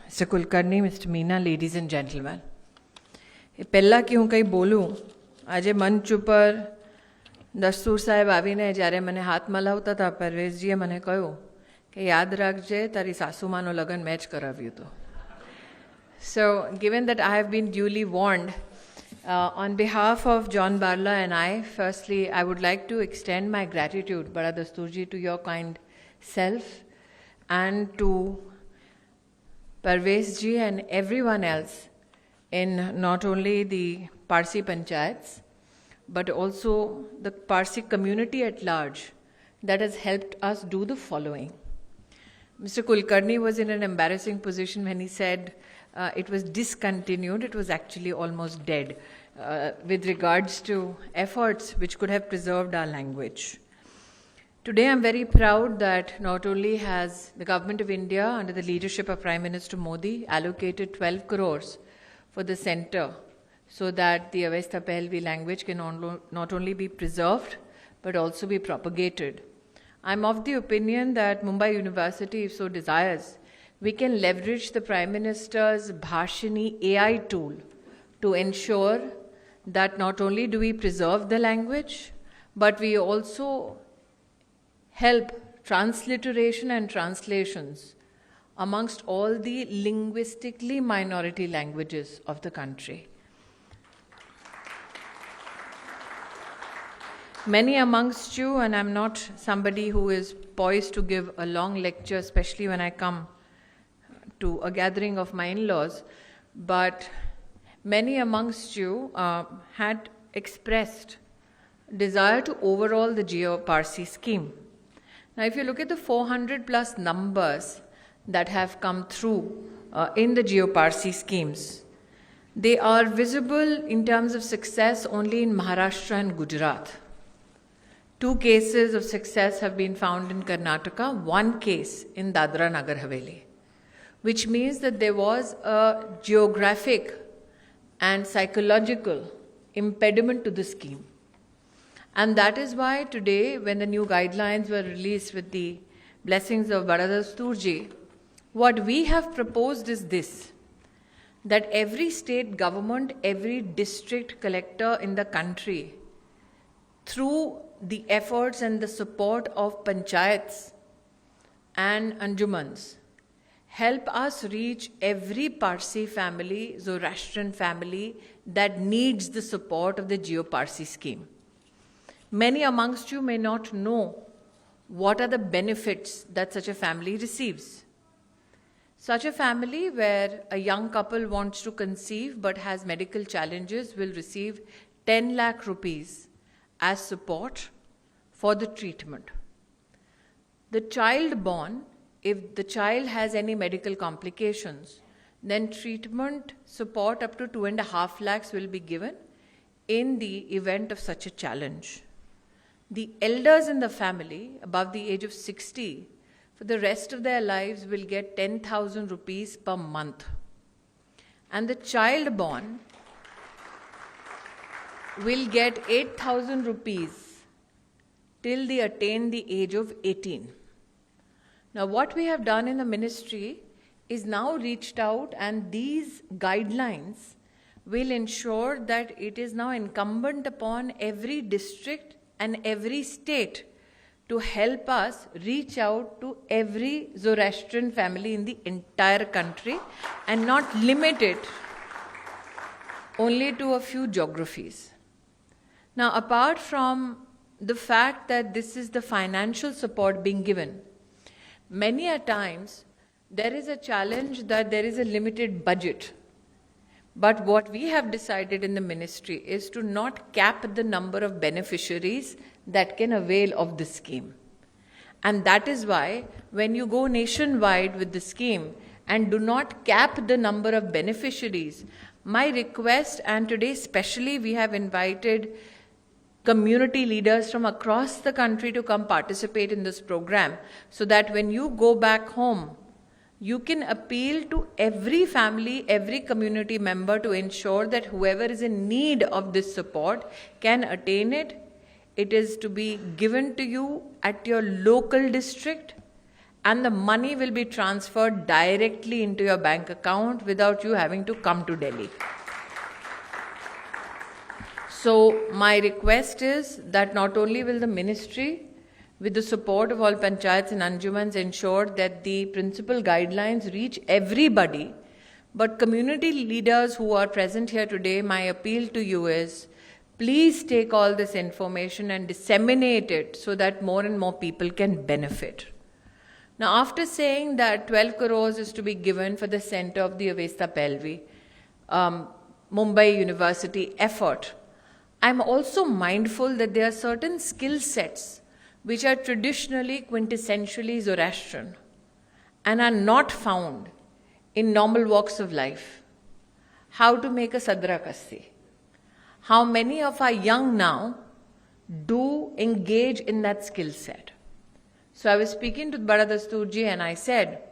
Mr. Kulkarni, Mr. Meena, ladies and gentlemen. પહેલાં કે હું કંઈ બોલું, આજે મંચ ઉપર દસ્તુર સાહેબ આવીને જ્યારે મને હાથ મલાવતા હતા, પરવેશજીએ મને કહ્યું કે યાદ રાખજે તારી સાસુમાનો લગ્ન મેં જ કરાવ્યું હતું. So, given that I have been duly warned, on behalf of John Barla and I, firstly, I would like to extend my gratitude, Bada Dasturji, to your kind self and to Parvesh ji and everyone else in not only the Parsi Panchayats, but also the Parsi community at large that has helped us do the following. Mr. Kulkarni was in an embarrassing position when he said it was discontinued. It was actually almost dead with regards to efforts which could have preserved our language. Today, I'm very proud that not only has the Government of India, under the leadership of Prime Minister Modi, allocated 12 crores for the centre so that the Avesta Pehlevi language can not only be preserved, but also be propagated. I'm of the opinion that Mumbai University, if so desires, we can leverage the Prime Minister's Bhashini AI tool to ensure that not only do we preserve the language, but we also help transliteration and translations amongst all the linguistically minority languages of the country. Many amongst you, and I'm not somebody who is poised to give a long lecture, especially when I come to a gathering of my in-laws, but many amongst you had expressed desire to overhaul the Jiyo Parsi scheme. Now, if you look at the 400 plus numbers that have come through in the Jiyo Parsi schemes, they are visible in terms of success only in Maharashtra and Gujarat. 2 cases of success have been found in Karnataka, 1 case in Dadra Nagar Haveli, which means that there was a geographic and psychological impediment to the scheme. And that is why today, when the new guidelines were released with the blessings of Bada Dasturji, what we have proposed is this, that every state government, every district collector in the country, through the efforts and the support of panchayats and anjumans, help us reach every Parsi family, Zoroastrian family that needs the support of the Jiyo Parsi scheme. Many amongst you may not know what are the benefits that such a family receives. Such a family where a young couple wants to conceive but has medical challenges will receive 10 lakh rupees as support for the treatment. The child born, if the child has any medical complications, then treatment support up to 2.5 lakhs will be given in the event of such a challenge. The elders in the family above the age of 60 for the rest of their lives will get 10,000 rupees per month. And the child born will get 8,000 rupees till they attain the age of 18. Now, what we have done in the ministry is now reached out, and these guidelines will ensure that it is now incumbent upon every district and every state to help us reach out to every Zoroastrian family in the entire country and not limit it only to a few geographies. Now, apart from the fact that this is the financial support being given, many a times there is a challenge that there is a limited budget. But what we have decided in the ministry is to not cap the number of beneficiaries that can avail of the scheme. And that is why when you go nationwide with the scheme and do not cap the number of beneficiaries, my request, and today especially we have invited community leaders from across the country to come participate in this program, so that when you go back home, you can appeal to every family, every community member to ensure that whoever is in need of this support can attain it. It is to be given to you at your local district and the money will be transferred directly into your bank account without you having to come to Delhi. So my request is that not only will the ministry, with the support of all panchayats and anjumans, ensure that the principal guidelines reach everybody, but community leaders who are present here today, my appeal to you is, please take all this information and disseminate it so that more and more people can benefit. Now, after saying that 12 crores is to be given for the center of the Avesta Pehlvi, Mumbai University effort, I'm also mindful that there are certain skill sets which are traditionally quintessentially Zoroastrian and are not found in normal walks of life. How to make a sadra kassi. How many of our young now do engage in that skill set? So I was speaking to Bada Dasturji and I said,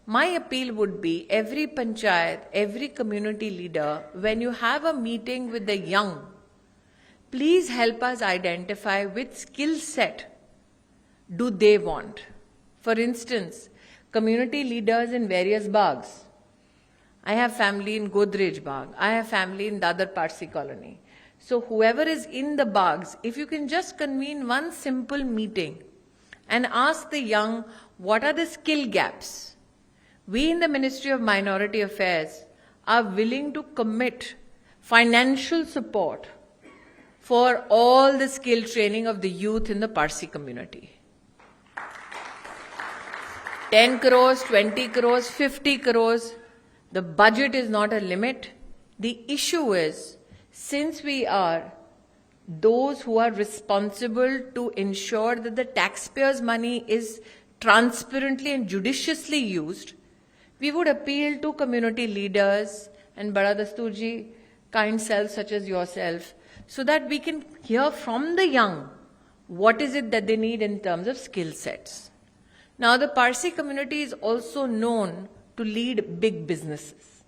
my appeal would be every panchayat, every community leader, when you have a meeting with the young, please help us identify which skill set do they want. For instance, community leaders in various bags. I have family in Godrej Bagh. I have family in Dadar Parsi colony. So whoever is in the bags, if you can just convene one simple meeting and ask the young, what are the skill gaps? We in the Ministry of Minority Affairs are willing to commit financial support for all the skill training of the youth in the Parsi community. 10 crores, 20 crores, 50 crores, the budget is not a limit. The issue is, since we are those who are responsible to ensure that the taxpayers' money is transparently and judiciously used, we would appeal to community leaders and Bada Dasturji, kind selves such as yourself, so that we can hear from the young what is it that they need in terms of skill sets. Now, the Parsi community is also known to lead big businesses.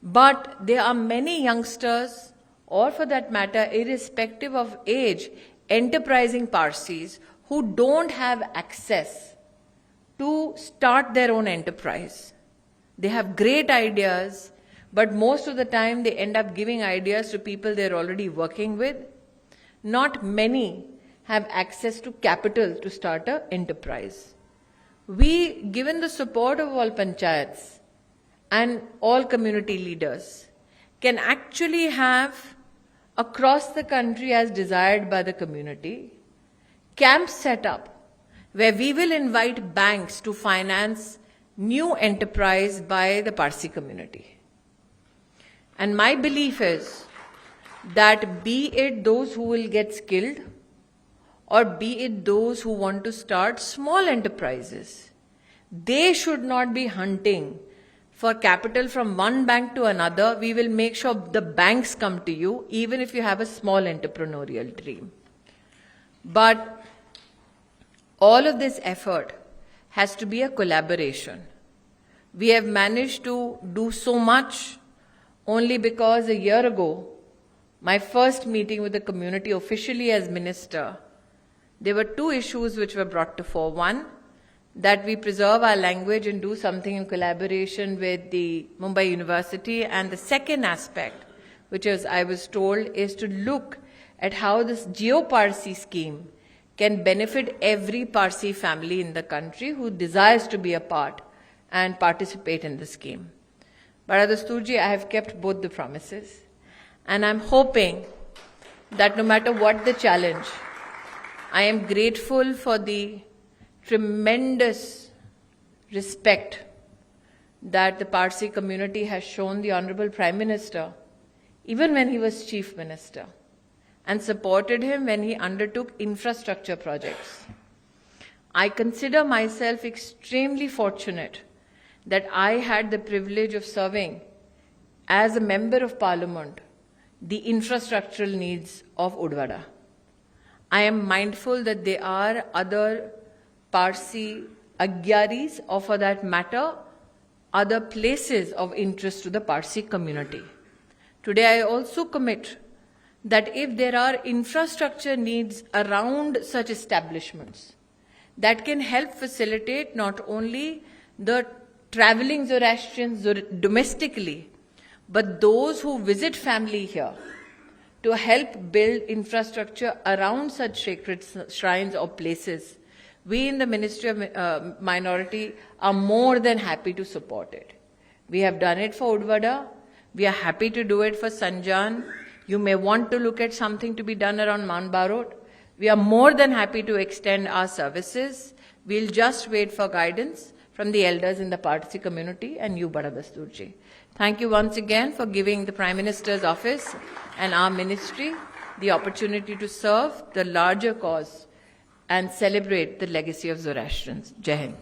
But there are many youngsters, or for that matter, irrespective of age, enterprising Parsis who don't have access to start their own enterprise. They have great ideas, but most of the time they end up giving ideas to people they're already working with. Not many have access to capital to start an enterprise. We, given the support of all panchayats and all community leaders, can actually have across the country, as desired by the community, camps set up where we will invite banks to finance new enterprise by the Parsi community. And my belief is that be it those who will get skilled or be it those who want to start small enterprises, they should not be hunting for capital from one bank to another. We will make sure the banks come to you, even if you have a small entrepreneurial dream. But all of this effort has to be a collaboration. We have managed to do so much only because a year ago, my first meeting with the community officially as minister, there were two issues which were brought to fore. One, that we preserve our language and do something in collaboration with the Mumbai University. And the second aspect, which as I was told, is to look at how this Jiyo Parsi scheme can benefit every Parsi family in the country who desires to be a part and participate in the scheme. Bada Dasturji, I have kept both the promises. And I'm hoping that no matter what the challenge, I am grateful for the tremendous respect that the Parsi community has shown the Honorable Prime Minister, even when he was Chief Minister, and supported him when he undertook infrastructure projects. I consider myself extremely fortunate that I had the privilege of serving as a Member of Parliament the infrastructural needs of Udvada. I am mindful that there are other Parsi Agyaris, or for that matter, other places of interest to the Parsi community. Today I also commit that if there are infrastructure needs around such establishments, that can help facilitate not only the traveling Zoroastrians domestically, but those who visit family here, to help build infrastructure around such sacred shrines or places. We in the Ministry of Minority are more than happy to support it. We have done it for Udvada. We are happy to do it for Sanjan. You may want to look at something to be done around Mount Barot. We are more than happy to extend our services. We'll just wait for guidance from the elders in the Parsi community and you, Bada Dasturji. Thank you once again for giving the Prime Minister's office and our ministry the opportunity to serve the larger cause and celebrate the legacy of Zoroastrians. Jai Hind.